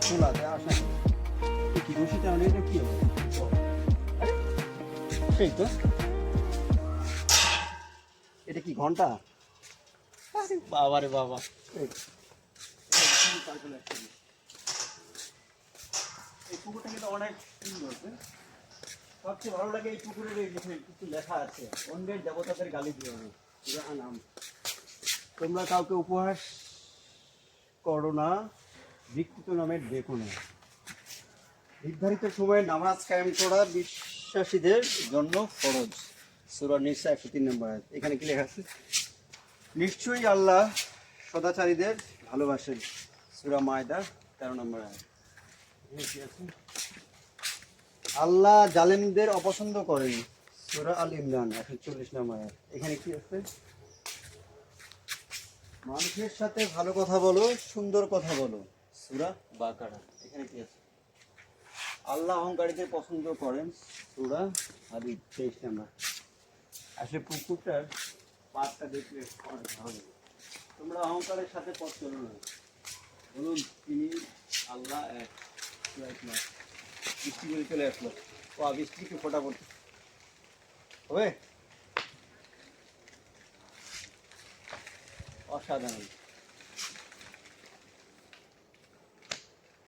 খোলা যায় আসা কি রশি টানে এটা কি হবে সেই তো এটা কি ঘন্টা বাবা রে বাবা এই পুকুরটা কিন্তু অনেক সুন্দর সবচেয়ে ভালো লাগে এই পুকুরের এই যেখানে কিছু লেখা আছে অন্যের দেবতাদের গালি দিও না নাম তোমরা কাউকে উপহাস করো না বিকৃত নামের দেখো না নির্ধারিত সময়ে নামাজ কায়েম করা বিশ্বাসীদের জন্য ফরজ সূরা নিসা 103 নম্বর আয়াত এখানে কি লেখা আছে নিশ্চয়ই আল্লাহ সদাচারীদের ভালোবাসেন সূরা মায়দা 13 নম্বর আয়াত কি আছে আল্লাহ জালেমদের অপছন্দ করেন সূরা আল ইমরান 140 নম্বর আয়াত এখানে কি আছে মানুষের সাথে ভালো কথা বলো সুন্দর কথা বলো সূরা বাকারা এখানে কি আছে আল্লাহ অহংকারীদের পছন্দ করেন সূরা হাদীদ 23 নম্বর আসলে পুকুরটার পাড়টা দেখলে অনেক ভালো তোমরা অহংকারের সাথে পথ চলো না বলুন তিনি আল্লাহ এক বৃষ্টি করে চলে আসলো ও বৃষ্টিকে ফোটা পড়তে হবে অসাধারণ